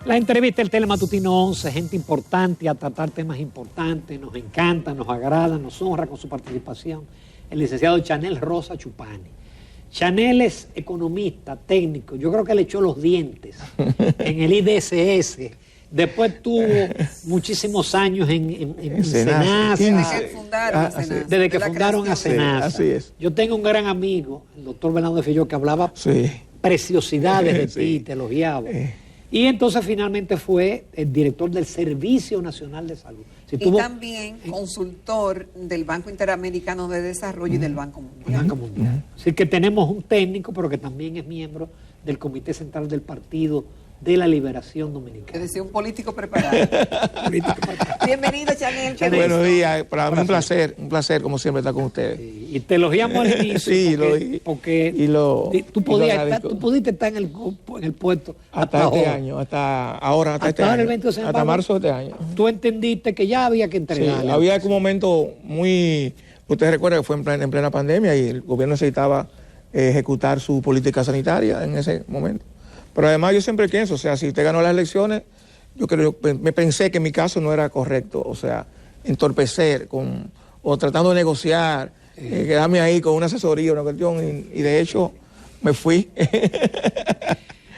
La entrevista del Telematutino 11, gente importante a tratar temas importantes, nos encanta, nos agrada, nos honra con su participación. El licenciado Chanel Rosa Chupani. Chanel es economista, técnico, yo creo que le echó los dientes en el IDSS. Después tuvo muchísimos años en Senasa. Desde que fundaron a Senasa. Así es. Yo tengo un gran amigo, el doctor Bernardo de Filló, que hablaba preciosidades de ti, te elogiaba. Y entonces finalmente fue el director del Servicio Nacional de Salud. Y también consultor del Banco Interamericano de Desarrollo y del Banco Mundial. Así que tenemos un técnico, pero que también es miembro del Comité Central del Partido de la Liberación Dominicana. Es decir, un político preparado. Bienvenido, Chanel. Buenos días, para mí un placer como siempre estar con ustedes. Sí, y te elogiamos al inicio porque tú pudiste estar en el puesto hasta este año, hasta ahora, hasta marzo de este año. Tú entendiste que ya había que entregar. Sí, había un momento muy, ustedes recuerdan que fue en plena pandemia y el gobierno necesitaba ejecutar su política sanitaria en ese momento. Pero además yo siempre pienso, o sea, si usted ganó las elecciones, me pensé que en mi caso no era correcto, o sea, entorpecer o tratando de negociar, quedarme ahí con una asesoría, una cuestión, y de hecho me fui.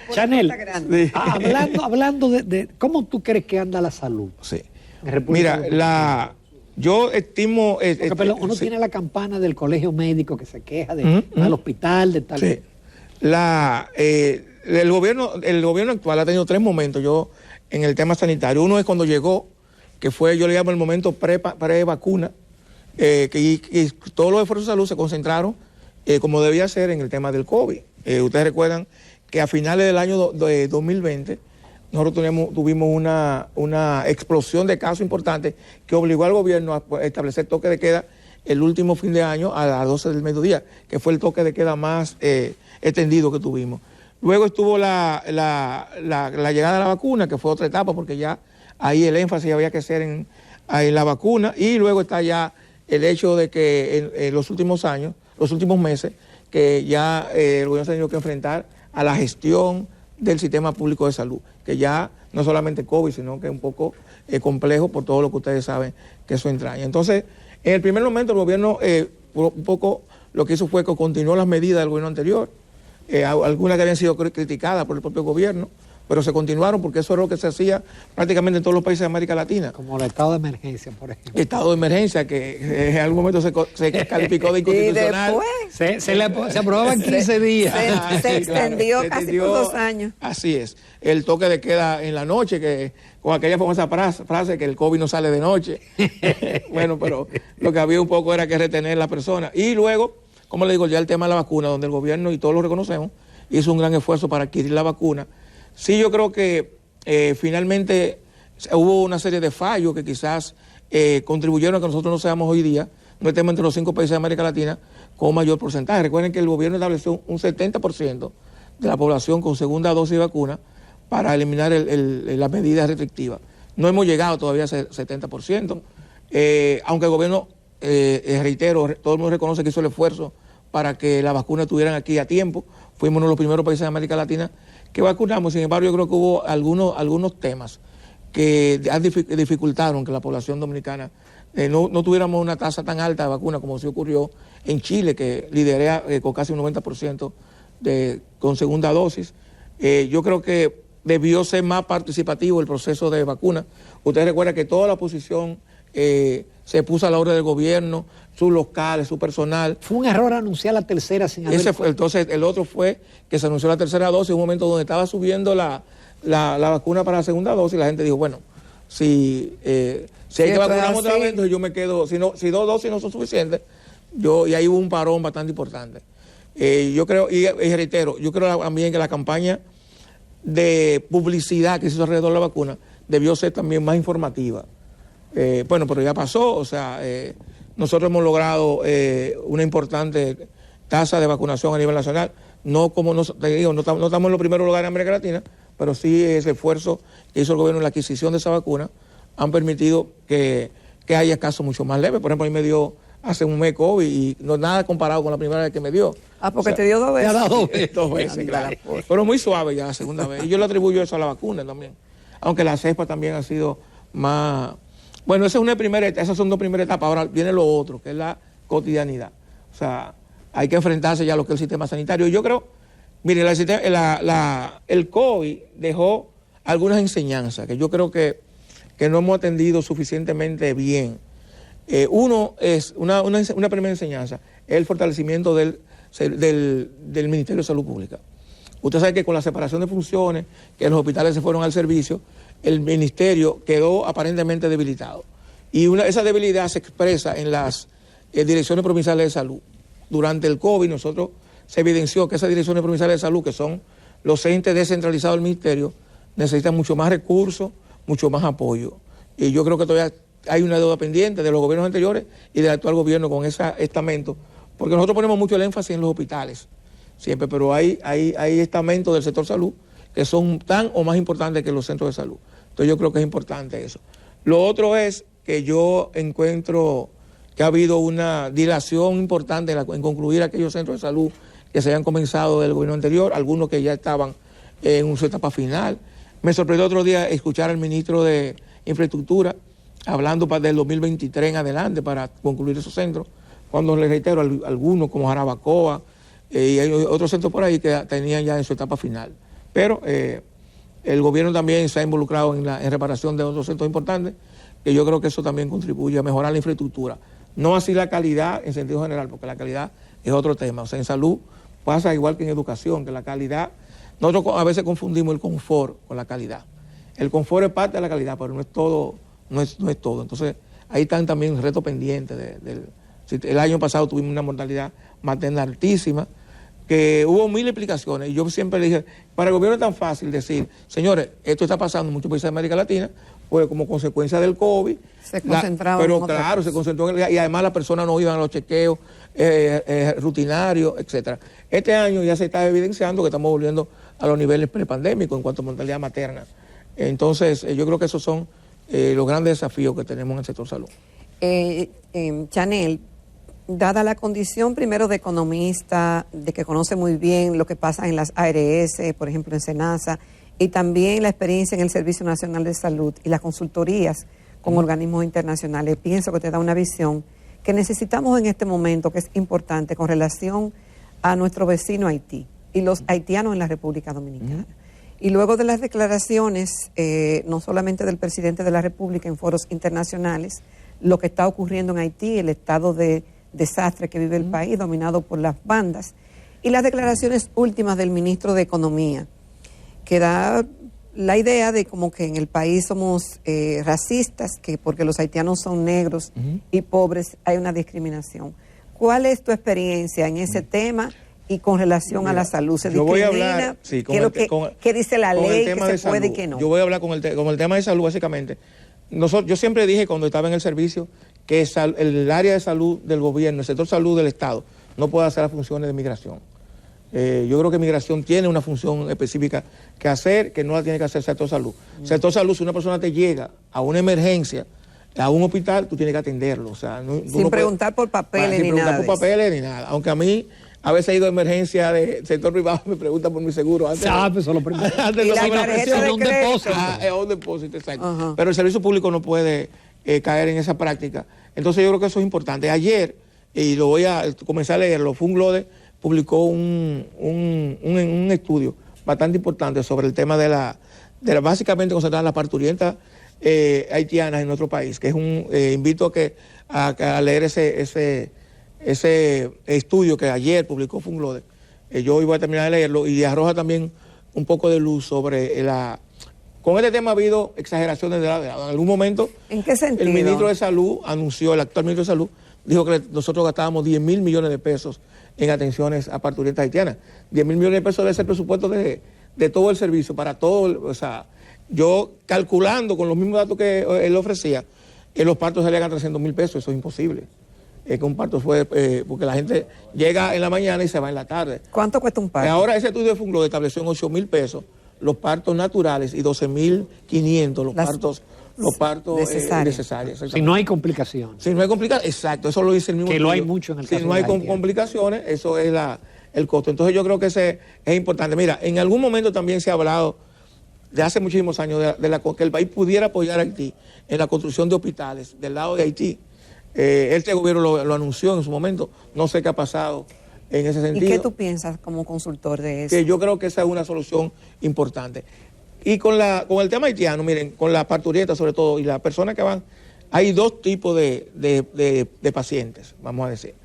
Chanel, hablando de cómo tú crees que anda la salud. Sí. Mira, yo estimo... uno tiene la campana del colegio médico que se queja del hospital, de tal... Sí. El gobierno actual ha tenido 3 momentos en el tema sanitario. Uno es cuando llegó, que fue, yo le llamo el momento pre-vacuna, y todos los esfuerzos de salud se concentraron, como debía ser, en el tema del COVID. Ustedes recuerdan que a finales del año 2020 nosotros tuvimos una explosión de casos importantes que obligó al gobierno a establecer toque de queda el último fin de año a las 12 del mediodía, que fue el toque de queda más extendido que tuvimos. Luego estuvo la llegada de la vacuna, que fue otra etapa, porque ya ahí el énfasis había que hacer en la vacuna. Y luego está ya el hecho de que en los últimos meses, que ya el gobierno se ha tenido que enfrentar a la gestión del sistema público de salud, que ya no solamente COVID, sino que es un poco complejo por todo lo que ustedes saben que eso entraña. Entonces, en el primer momento el gobierno un poco lo que hizo fue que continuó las medidas del gobierno anterior, algunas que habían sido criticadas por el propio gobierno, pero se continuaron porque eso era lo que se hacía prácticamente en todos los países de América Latina. Como el estado de emergencia, por ejemplo. Estado de emergencia, que en algún momento se calificó de inconstitucional. Y después se aprobaba en 15 días. Se extendió casi por 2 años. Así es. El toque de queda en la noche, que con aquella famosa frase que el COVID no sale de noche. Bueno, pero lo que había un poco era que retener a la persona. Y luego, como le digo, ya el tema de la vacuna, donde el gobierno, y todos lo reconocemos, hizo un gran esfuerzo para adquirir la vacuna. Sí, yo creo que finalmente hubo una serie de fallos que quizás contribuyeron a que nosotros no seamos hoy día, no estemos entre los 5 países de América Latina con mayor porcentaje. Recuerden que el gobierno estableció un 70% de la población con segunda dosis de vacuna para eliminar las medidas restrictivas. No hemos llegado todavía a ese 70%, aunque el gobierno, reitero, todo el mundo reconoce que hizo el esfuerzo para que las vacunas estuvieran aquí a tiempo. Fuimos uno de los primeros países de América Latina que vacunamos. Sin embargo, yo creo que hubo algunos temas que dificultaron que la población dominicana no tuviéramos una tasa tan alta de vacuna como sí ocurrió en Chile, que lidera con casi un 90% con segunda dosis. Yo creo que debió ser más participativo el proceso de vacuna. Ustedes recuerdan que toda la oposición se puso a la orden del gobierno, sus locales, su personal. Fue un error anunciar la tercera sin haber... Entonces, el otro fue que se anunció la tercera dosis en un momento donde estaba subiendo la vacuna para la segunda dosis, y la gente dijo, bueno, si hay que vacunar otra vez, entonces yo me quedo, si 2 dosis no son suficientes, y ahí hubo un parón bastante importante. Yo creo, y reitero, yo creo también que la campaña de publicidad que se hizo alrededor de la vacuna debió ser también más informativa. Bueno, pero ya pasó, o sea, nosotros hemos logrado una importante tasa de vacunación a nivel nacional. No como te digo, no estamos en los primeros lugares en América Latina, pero sí ese esfuerzo que hizo el gobierno en la adquisición de esa vacuna han permitido que haya casos mucho más leves. Por ejemplo, a mí me dio hace un mes COVID y no nada comparado con la primera vez que me dio. Porque te dio 2 veces. Dos veces, claro. Pero muy suave ya la segunda vez. Y yo le atribuyo eso a la vacuna también. aunque la CESPA también ha sido más... Bueno, esas son dos primeras etapas. Ahora viene lo otro, que es la cotidianidad. O sea, hay que enfrentarse ya a lo que es el sistema sanitario. Yo creo, mire, el COVID dejó algunas enseñanzas que yo creo que no hemos atendido suficientemente bien. Uno es, una primera enseñanza, es el fortalecimiento del Ministerio de Salud Pública. Usted sabe que con la separación de funciones, que los hospitales se fueron al servicio, el ministerio quedó aparentemente debilitado. Y esa debilidad se expresa en las direcciones provinciales de salud. Durante el COVID nosotros se evidenció que esas direcciones provinciales de salud, que son los entes descentralizados del ministerio, necesitan mucho más recursos, mucho más apoyo. Y yo creo que todavía hay una deuda pendiente de los gobiernos anteriores y del actual gobierno con ese estamento, porque nosotros ponemos mucho el énfasis en los hospitales, siempre, pero hay estamentos del sector salud que son tan o más importantes que los centros de salud. Entonces yo creo que es importante eso. Lo otro es que yo encuentro que ha habido una dilación importante en concluir aquellos centros de salud que se habían comenzado del gobierno anterior, algunos que ya estaban en su etapa final. Me sorprendió otro día escuchar al ministro de Infraestructura hablando del 2023 en adelante para concluir esos centros, cuando les reitero, algunos como Jarabacoa y hay otros centros por ahí que tenían ya en su etapa final. Pero el gobierno también se ha involucrado en reparación de otros centros importantes, que yo creo que eso también contribuye a mejorar la infraestructura. No así la calidad en sentido general, porque la calidad es otro tema. O sea, en salud pasa igual que en educación, que la calidad, nosotros a veces confundimos el confort con la calidad. El confort es parte de la calidad, pero no es todo, no es todo. Entonces, ahí están también retos pendientes. El año pasado tuvimos una mortalidad materna altísima, que hubo 1000 explicaciones, y yo siempre le dije, para el gobierno es tan fácil decir, señores, esto está pasando en muchos países de América Latina, pues como consecuencia del COVID, se concentraba pero claro, se concentró y además las personas no iban a los chequeos rutinarios, etcétera. Este año ya se está evidenciando que estamos volviendo a los niveles prepandémicos en cuanto a mortalidad materna. Entonces, yo creo que esos son los grandes desafíos que tenemos en el sector salud. Chanel, dada la condición primero de economista, de que conoce muy bien lo que pasa en las ARS, por ejemplo en SENASA, y también la experiencia en el Servicio Nacional de Salud y las consultorías con organismos internacionales, pienso que te da una visión que necesitamos en este momento, que es importante con relación a nuestro vecino Haití y los haitianos en la República Dominicana. Y luego de las declaraciones, no solamente del presidente de la República en foros internacionales, lo que está ocurriendo en Haití, el estado de desastre que vive el país, dominado por las bandas, y las declaraciones últimas del ministro de Economía, que da la idea de como que en el país somos racistas, que porque los haitianos son negros y pobres hay una discriminación. ¿Cuál es tu experiencia en ese tema y con relación a la salud? ¿Se discrimina? Yo voy a hablar, sí, ¿Qué dice la ley que se puede y qué no? Yo voy a hablar con el tema de salud, básicamente. Yo siempre dije cuando estaba en el servicio que el área de salud del gobierno, el sector salud del Estado, no puede hacer las funciones de migración. Yo creo que migración tiene una función específica que hacer, que no la tiene que hacer el sector salud. Sector salud, si una persona te llega a una emergencia, a un hospital, tú tienes que atenderlo. O sea, sin preguntar por papeles ni nada. Sin preguntar por papeles ni nada. Aunque a mí a veces he ido a emergencia de sector privado, me preguntan por mi seguro. Antes eso lo primero. Antes y no la saben tarjeta de un depósito. es un depósito, exacto. Pero el servicio público no puede caer en esa práctica. Entonces yo creo que eso es importante. Ayer, y lo voy a comenzar a leerlo, Funglode publicó un estudio bastante importante sobre el tema de básicamente concentrar las parturientas haitianas en nuestro país, que es invito a leer ese estudio que ayer publicó Funglode. Yo hoy voy a terminar de leerlo y arroja también un poco de luz sobre con este tema ha habido exageraciones de en algún momento. ¿En qué sentido? El ministro de Salud anunció, el actual ministro de Salud, dijo que nosotros gastábamos 10.000 millones de pesos en atenciones a parturientas haitianas. 10.000 millones de pesos debe ser el presupuesto de todo el servicio, para todo, o sea, yo calculando con los mismos datos que él ofrecía, los partos salían a 300.000 pesos, eso es imposible. Que un parto fue, porque la gente llega en la mañana y se va en la tarde. ¿Cuánto cuesta un parto? Ahora ese estudio de Funglode estableció en 8.000 pesos los partos naturales y 12.500 los partos necesarios. Si no hay complicaciones. Si no hay complicaciones, exacto, eso lo dice el mismo que estudio. lo hay mucho en el caso. Si no hay complicaciones, eso es el costo. Entonces yo creo que ese es importante. Mira, en algún momento también se ha hablado de hace muchísimos años, que el país pudiera apoyar a Haití en la construcción de hospitales del lado de Haití. Este gobierno lo anunció en su momento, no sé qué ha pasado en ese sentido. ¿Y qué tú piensas como consultor de eso? Que yo creo que esa es una solución importante. Y con el tema haitiano, miren, con la parturienta sobre todo, y las personas que van, hay dos tipos de pacientes, vamos a decir.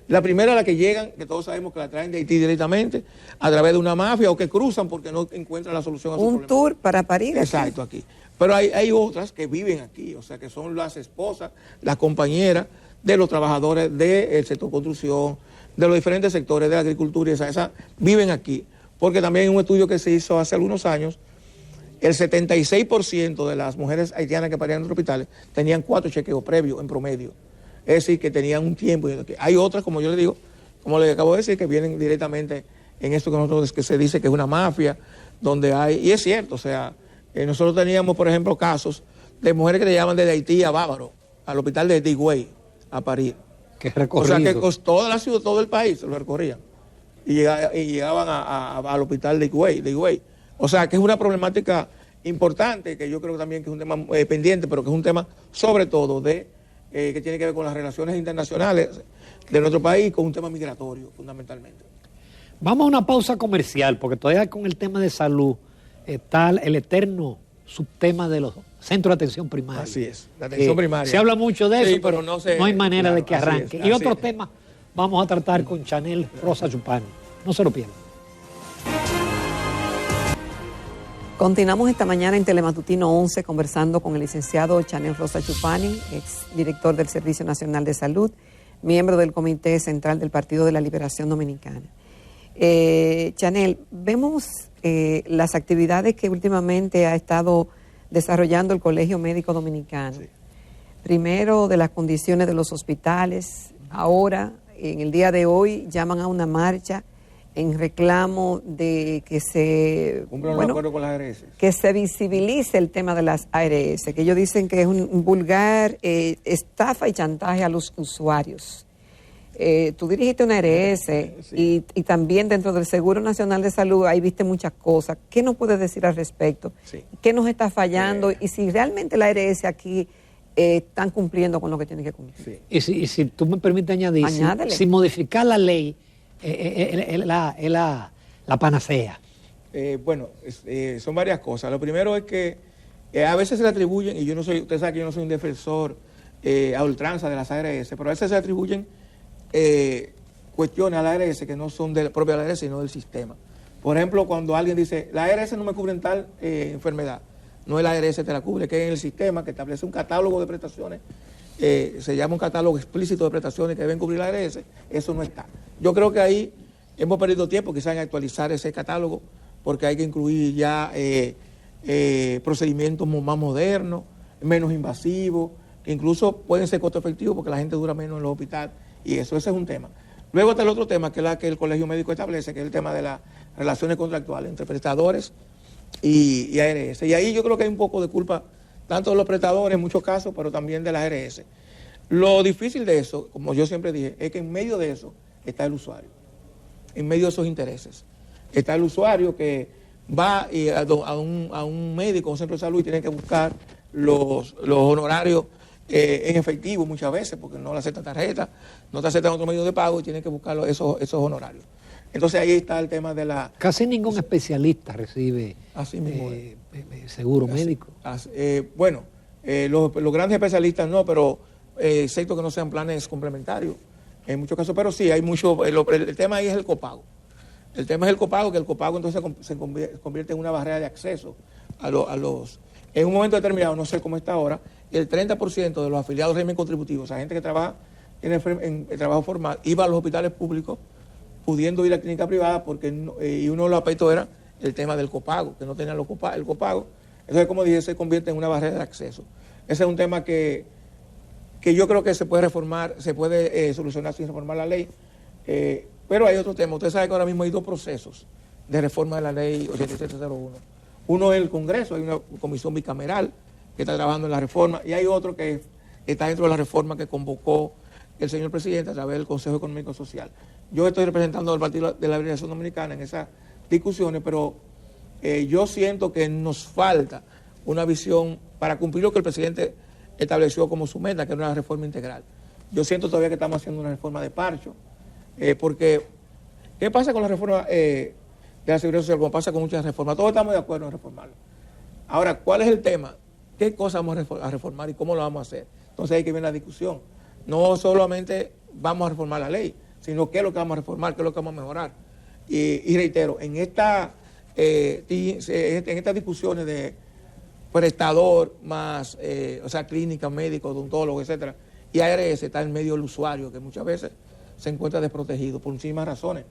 La primera, la que llegan, que todos sabemos que la traen de Haití directamente, a través de una mafia, o que cruzan porque no encuentran la solución a su problema. Un tour para parir. Exacto, aquí. Pero hay otras que viven aquí, o sea, que son las esposas, las compañeras de los trabajadores del sector construcción, de los diferentes sectores de la agricultura, y esas viven aquí. Porque también en un estudio que se hizo hace algunos años, el 76% de las mujeres haitianas que parían en los hospitales tenían 4 chequeos previos en promedio. Es decir, que tenían un tiempo. Hay otras, como yo le digo, como le acabo de decir, que vienen directamente en esto que nosotros que se dice que es una mafia, donde hay, y es cierto, o sea, nosotros teníamos, por ejemplo, casos de mujeres que le llaman desde Haití a Bávaro, al hospital de Higüey, a parir. Qué recorrido. O sea, que toda la ciudad, todo el país se lo recorrían. Y llegaban al hospital de Higüey. O sea, que es una problemática importante, que yo creo también que es un tema pendiente, pero que es un tema sobre todo que tiene que ver con las relaciones internacionales de nuestro país, con un tema migratorio, fundamentalmente. Vamos a una pausa comercial, porque todavía con el tema de salud está el eterno subtema de los centros de atención primaria. Así es, la atención primaria. Se habla mucho de sí, eso, pero no hay manera de que arranque. Y otros es. temas vamos a tratar con Chanel Rosa Chupani. No se lo pierdan. Continuamos esta mañana en Telematutino 11 conversando con el licenciado Chanel Rosa Chupani, ex director del Servicio Nacional de Salud, miembro del Comité Central del Partido de la Liberación Dominicana. Chanel, vemos las actividades que últimamente ha estado desarrollando el Colegio Médico Dominicano. Sí. Primero, de las condiciones de los hospitales. Ahora, en el día de hoy, llaman a una marcha en reclamo de que se cumplan un acuerdo con las ARS. Que se visibilice el tema de las ARS, que ellos dicen que es un vulgar estafa y chantaje a los usuarios. Tú dirigiste una ARS sí. y también dentro del Seguro Nacional de Salud ahí viste muchas cosas. ¿Qué nos puedes decir al respecto? Sí. ¿Qué nos está fallando? Y si realmente la ARS aquí están cumpliendo con lo que tienen que cumplir. Sí. Y si tú me permites añadir, si modificar la ley es la panacea. Bueno, son varias cosas. Lo primero es que a veces se le atribuyen, y usted sabe que yo no soy un defensor a ultranza de las ARS, pero a veces se atribuyen cuestiones a la ARS que no son de la propia ARS, sino del sistema. Por ejemplo, cuando alguien dice, la ARS no me cubre en tal enfermedad, no es la ARS te la cubre, que es en el sistema que establece un catálogo de prestaciones, se llama un catálogo explícito de prestaciones que deben cubrir la ARS, eso no está. Yo creo que ahí hemos perdido tiempo quizás en actualizar ese catálogo, porque hay que incluir ya procedimientos más modernos, menos invasivos, que incluso pueden ser costo efectivos porque la gente dura menos en los hospitales, y ese es un tema. Luego está el otro tema, que es la que el Colegio Médico establece, que es el tema de las relaciones contractuales entre prestadores y ARS. Y ahí yo creo que hay un poco de culpa, tanto de los prestadores en muchos casos, pero también de las ARS. Lo difícil de eso, como yo siempre dije, es que en medio de eso está el usuario. En medio de esos intereses está el usuario que va a un médico, a un centro de salud, y tiene que buscar los honorarios en efectivo muchas veces, porque no le aceptan tarjeta, no te aceptan otro medio de pago y tiene que buscar esos honorarios. Entonces ahí está el tema de la... Casi ningún especialista recibe seguro médico. Bueno, los grandes especialistas no, pero excepto que no sean planes complementarios en muchos casos, pero sí, hay mucho... El tema ahí es el copago. El tema es el copago, que el copago entonces se convierte en una barrera de acceso a los... En un momento determinado, no sé cómo está ahora, el 30% de los afiliados al régimen contributivo, o sea, gente que trabaja en el trabajo formal, iba a los hospitales públicos pudiendo ir a la clínica privada, porque y uno de los aspectos era el tema del copago, que no tenían el copago. Entonces, como dije, se convierte en una barrera de acceso. Ese es un tema que yo creo que se puede reformar, se puede solucionar sin reformar la ley, pero hay otro tema. Usted sabe que ahora mismo hay dos procesos de reforma de la ley 8701. Uno es el Congreso, hay una comisión bicameral que está trabajando en la reforma, y hay otro que está dentro de la reforma que convocó el señor presidente a través del Consejo Económico y Social. Yo estoy representando al Partido de la Liberación Dominicana en esas discusiones, pero yo siento que nos falta una visión para cumplir lo que el presidente estableció como su meta, que era una reforma integral. Yo siento todavía que estamos haciendo una reforma de parcho, porque ¿qué pasa con la reforma de la seguridad social? Como pasa con muchas reformas, todos estamos de acuerdo en reformarla. Ahora, ¿cuál es el tema? ¿Qué cosas vamos a reformar y cómo lo vamos a hacer? Entonces hay que ver la discusión. No solamente vamos a reformar la ley, sino qué es lo que vamos a reformar, qué es lo que vamos a mejorar. Y reitero, en estas discusiones de prestador más, o sea, clínica, médico, odontólogo, etcétera, y ARS está en medio del usuario, que muchas veces se encuentra desprotegido por muchísimas razones.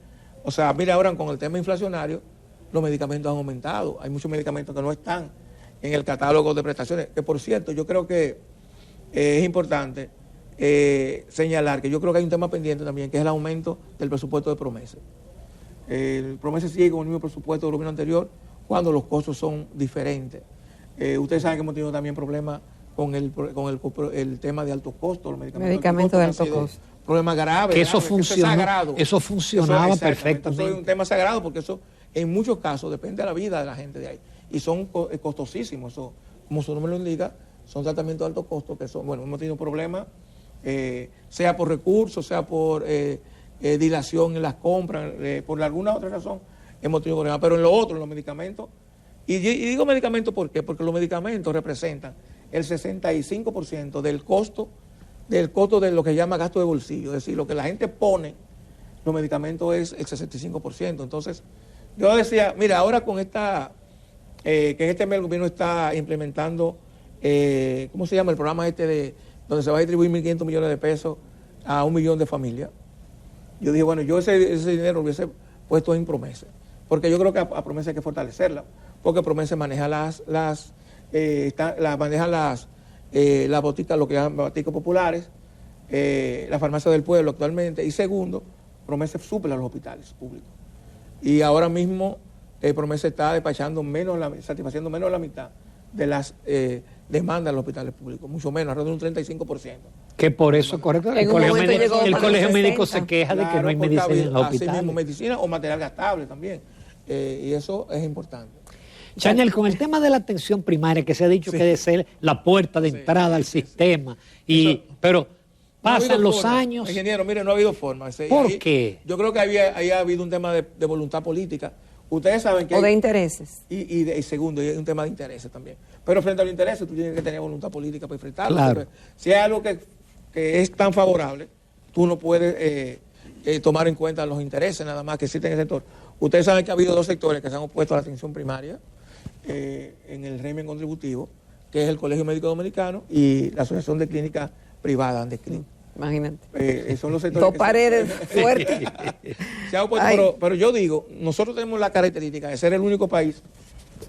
O sea, mira ahora con el tema inflacionario, los medicamentos han aumentado. Hay muchos medicamentos que no están en el catálogo de prestaciones. Que por cierto, yo creo que es importante señalar que yo creo que hay un tema pendiente también, que es el aumento del presupuesto de Promesa. El Promesa sigue con el mismo presupuesto del gobierno anterior cuando los costos son diferentes. Ustedes saben que hemos tenido también problemas con el tema de altos costos, los medicamentos de alto costo. Problemas graves. Que eso funcionó, eso funcionaba perfectamente. Eso es un tema sagrado porque eso en muchos casos depende de la vida de la gente de ahí. Y son costosísimos. Eso, como su nombre lo indica, son tratamientos de alto costo que son, bueno, hemos tenido problemas, sea por recursos, sea por dilación en las compras, por alguna otra razón, hemos tenido problemas. Pero en lo otro, en los medicamentos, y digo medicamentos ¿por qué? Porque los medicamentos representan el 65% del costo de lo que llama gasto de bolsillo. Es decir, lo que la gente pone, los medicamentos es el 65%. Entonces, yo decía, mira, ahora con que este mes el gobierno está implementando, ¿cómo se llama? El programa donde se va a distribuir 1.500 millones de pesos a 1 millón de familias. Yo dije, bueno, yo ese dinero lo hubiese puesto en Promesa, porque yo creo que a Promesa hay que fortalecerla, porque Promesa maneja las boticas, lo que llaman boticas populares, la farmacia del pueblo actualmente, y segundo, Promesa suple a los hospitales públicos. Y ahora mismo Promesa está satisfaciendo menos de la mitad de las demandas de los hospitales públicos, mucho menos, alrededor de un 35%. Que por eso, correcto, el colegio médico se queja de que no hay medicina en los hospitales. Mismo, medicina o material gastable también, y eso es importante. Chanel, con el tema de la atención primaria, que se ha dicho que debe ser la puerta de entrada al sistema, pero pasan los años. Ingeniero, mire, no ha habido forma. ¿Por qué? Yo creo que ahí ha habido un tema de voluntad política. Ustedes saben que... O de intereses. Y segundo, y es un tema de intereses también. Pero frente a los intereses, tú tienes que tener voluntad política para enfrentarlo. Claro. Si hay algo que es tan favorable, tú no puedes tomar en cuenta los intereses nada más que existen en el sector. Ustedes saben que ha habido 2 sectores que se han opuesto a la atención primaria en el régimen contributivo, que es el Colegio Médico Dominicano y la Asociación de Clínicas Privadas, Andesclin. Imagínate. Son los sectores 2 paredes fuertes. Se ha opuesto, pero yo digo, nosotros tenemos la característica de ser el único país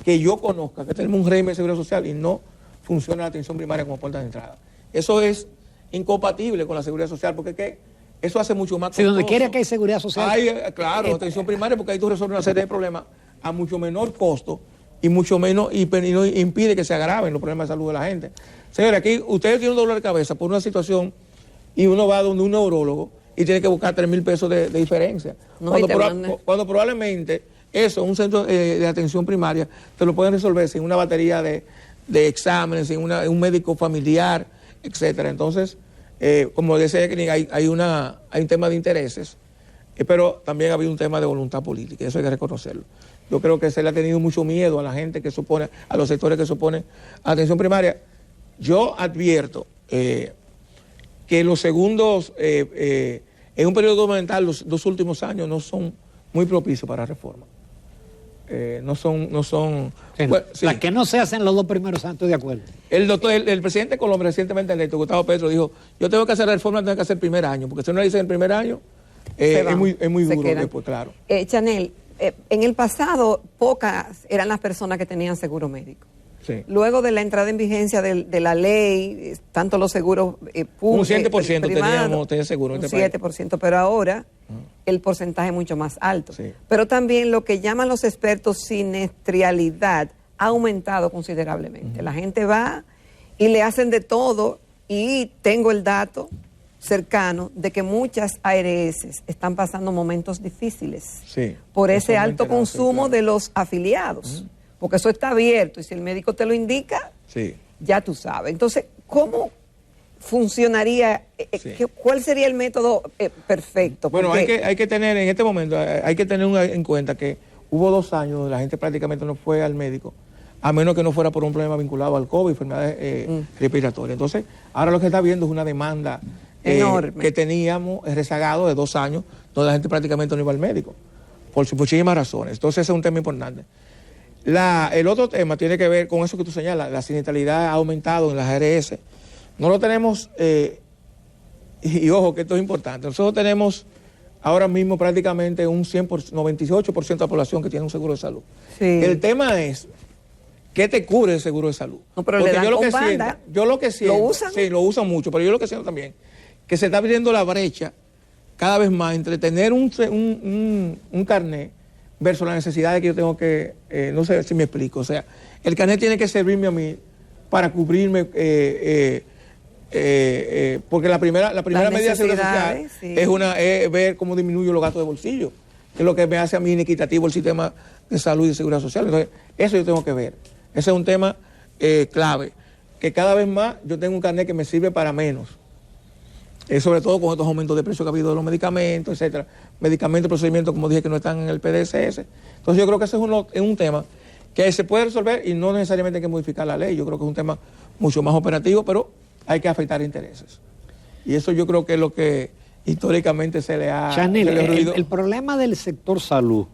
que yo conozca que tenemos un régimen de seguridad social y no funciona la atención primaria como puerta de entrada. Eso es incompatible con la seguridad social, porque eso hace mucho más costoso. Si donde quiera que hay seguridad social. Claro, atención primaria, porque ahí tú resuelves una serie de problemas a mucho menor costo y mucho menos, y no impide que se agraven los problemas de salud de la gente. Señores, aquí ustedes tienen un dolor de cabeza por una situación y uno va donde un neurólogo y tiene que buscar 3,000 pesos de diferencia. Cuando probablemente eso, un centro de atención primaria, te lo pueden resolver sin una batería de exámenes, sin un médico familiar, etcétera. Entonces, como decía, hay un tema de intereses, pero también ha habido un tema de voluntad política, y eso hay que reconocerlo. Yo creo que se le ha tenido mucho miedo a la gente que se opone, a los sectores que se oponen a la atención primaria. Yo advierto que los segundos, en un periodo gubernamental, los 2 últimos años no son muy propicios para reforma. No son bueno, sí. Las que no se hacen los 2 primeros años, estoy de acuerdo. El presidente Colombia recientemente electo, Gustavo Petro, dijo, yo tengo que hacer la reforma, tengo que hacer el primer año, porque si no la hice en el primer año, es muy duro después, claro. Chanel, en el pasado pocas eran las personas que tenían seguro médico. Sí. Luego de la entrada en vigencia de la ley, tanto los seguros públicos, un 7% tenía seguro en este país. 7%, pero ahora el porcentaje es mucho más alto. Sí. Pero también lo que llaman los expertos siniestralidad ha aumentado considerablemente. La gente va y le hacen de todo, y tengo el dato cercano de que muchas ARS están pasando momentos difíciles por ese alto consumo de los afiliados. porque eso está abierto y si el médico te lo indica, Sí. ya tú sabes. Entonces, ¿cómo funcionaría? Sí. ¿Cuál sería el método perfecto? Bueno, Porque- hay que tener, en este momento, hay que tener en cuenta que hubo 2 años donde la gente prácticamente no fue al médico, a menos que no fuera por un problema vinculado al COVID, enfermedades respiratorias. Entonces, ahora lo que está viendo es una demanda Enorme. que teníamos rezagado de 2 años, donde la gente prácticamente no iba al médico, por muchísimas razones. Entonces, ese es un tema importante. El otro tema tiene que ver con eso que tú señalas, la sinistralidad ha aumentado en las ARS. No lo tenemos, y ojo que esto es importante, nosotros tenemos ahora mismo prácticamente un 100%, 98% de la población que tiene un seguro de salud. Sí. El tema es, ¿qué te cubre el seguro de salud? No, pero le dan con banda. Yo lo que siento, ¿Lo usan? Sí, lo usan mucho, pero yo lo que siento también, que se está abriendo la brecha cada vez más entre tener un carnet versus la necesidad de que yo tengo que, no sé si me explico, o sea, el carnet tiene que servirme a mí para cubrirme, porque la primera medida de seguridad social necesidades, sí. es ver cómo disminuyo los gastos de bolsillo, que es lo que me hace a mí inequitativo el sistema de salud y de seguridad social. Entonces, eso yo tengo que ver. Ese es un tema clave, que cada vez más yo tengo un carnet que me sirve para menos. Sobre todo con estos aumentos de precio que ha habido de los medicamentos, etcétera. Medicamentos, procedimientos, como dije, que no están en el PDSS. Entonces yo creo que ese es un tema que se puede resolver y no necesariamente hay que modificar la ley. Yo creo que es un tema mucho más operativo, pero hay que afectar intereses. Y eso yo creo que es lo que históricamente se le ha... Chanel, se le ha ruido. el problema del sector salud,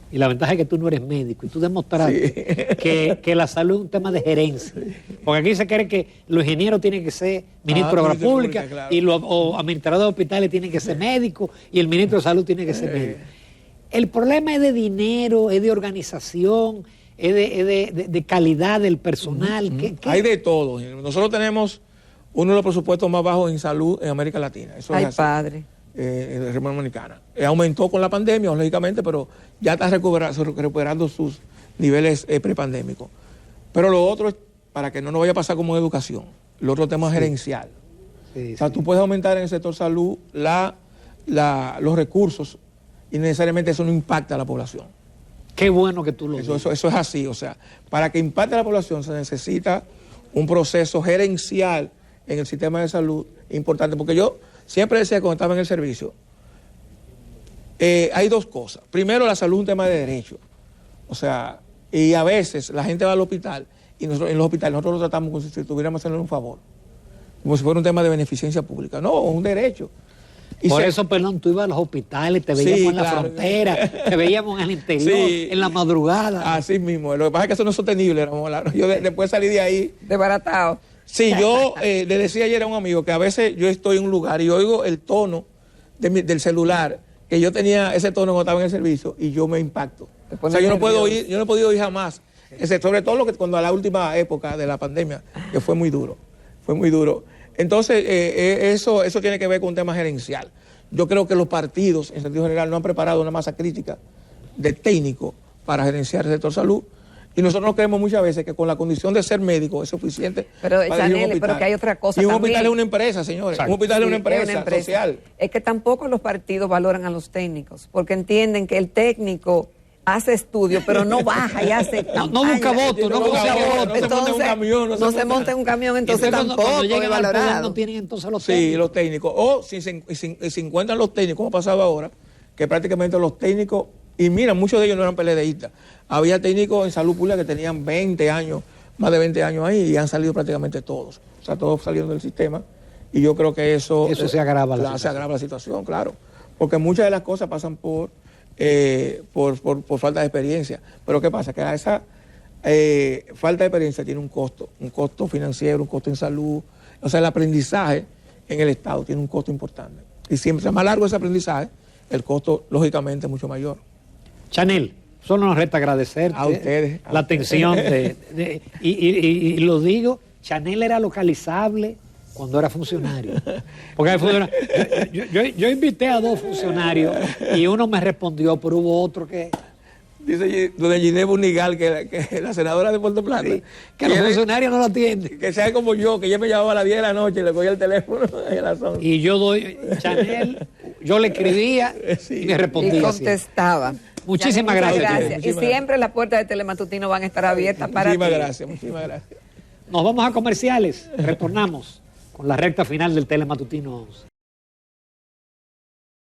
y la ventaja es que tú no eres médico, y tú demostraste que la salud es un tema de gerencia. Porque aquí se cree que los ingenieros tienen que ser ministros de obras ministro públicas, pública, claro. y los administradores de hospitales tienen que ser médicos, y el ministro de salud tiene que ser médico. El problema es de dinero, es de organización, es de calidad del personal. ¿Qué? Hay de todo. Nosotros tenemos uno de los presupuestos más bajos en salud en América Latina. Eso Ay, es así. padre. De República Dominicana. Aumentó con la pandemia, lógicamente, pero ya está recuperando sus niveles prepandémicos. Pero lo otro es, para que no nos vaya a pasar como en educación, el otro tema es gerencial. Sí, O sea, sí. tú puedes aumentar en el sector salud los recursos y necesariamente eso no impacta a la población. Qué bueno que tú lo dices. Eso es así. O sea, para que impacte a la población se necesita un proceso gerencial en el sistema de salud importante, porque yo siempre decía cuando estaba en el servicio, hay 2 cosas. Primero, la salud es un tema de derecho. O sea, y a veces la gente va al hospital y nosotros, en los hospitales nosotros lo tratamos como si tuviéramos hacerle un favor, como si fuera un tema de beneficencia pública. No, es un derecho. Y Por eso, perdón, tú ibas a los hospitales, te veíamos Sí, en la claro. frontera, te veíamos en el interior, Sí. en la madrugada. Así mismo. Lo que pasa es que eso no es sostenible, Ramón. Yo después salí de ahí. Desbaratado. Sí, yo le decía ayer a un amigo que a veces yo estoy en un lugar y oigo el tono del celular, que yo tenía ese tono cuando estaba en el servicio y yo me impacto. Te O pones sea, yo no nervioso. he podido oír jamás. Sobre todo cuando a la última época de la pandemia, que fue muy duro. Fue muy duro. Entonces, eso tiene que ver con un tema gerencial. Yo creo que los partidos, en sentido general, no han preparado una masa crítica de técnico para gerenciar el sector salud. Y nosotros nos creemos muchas veces que con la condición de ser médico es suficiente. Pero, para dirigir un Chanel, pero hospital. que hay otra cosa Y un también. hospital es una empresa, señores. Exacto. Un hospital es una Sí, empresa social. Es que tampoco los partidos valoran a los técnicos, porque entienden que el técnico hace estudios, pero no baja y hace No campaña. busca votos, no busca consigue votos, votos. no se monta en un camión, no se monta en un camión, entonces Cuando tampoco es llegan al poder valorado. no tienen entonces los Sí, técnicos. los técnicos. O si se encuentran los técnicos, como ha pasado ahora, que prácticamente los técnicos, y mira, muchos de ellos no eran PLDistas. Había técnicos en salud pública que tenían 20 años, más de 20 años ahí, y han salido prácticamente todos. O sea, todos salieron del sistema. Y yo creo que eso se agrava la se situación. agrava la situación, claro. Porque muchas de las cosas pasan por falta de experiencia. Pero ¿qué pasa? Que a esa falta de experiencia tiene un costo financiero, un costo en salud. O sea, el aprendizaje en el Estado tiene un costo importante. Y siempre sea más largo ese aprendizaje, el costo, lógicamente, es mucho mayor. Chanel, solo nos resta agradecerte A ustedes. la atención y lo digo, Chanel era localizable cuando era funcionario. Porque hay funcionarios. Yo invité a 2 funcionarios y uno me respondió, pero hubo otro que... Dice doña Ginés Bunigal, que la senadora de Puerto Plata, Que los funcionarios no lo atienden. que sea como yo, que ella me llamaba a las 10 de la noche y le cogía el teléfono a las 11. Y yo doy, Chanel, yo le escribía Sí. y me respondía. Y así. contestaba. Muchísimas gracias. Gracias. Muchísimas Y siempre las puertas de Telematutino van a estar abiertas para ti. Muchísimas gracias. Nos vamos a comerciales. Retornamos con la recta final del Telematutino 11.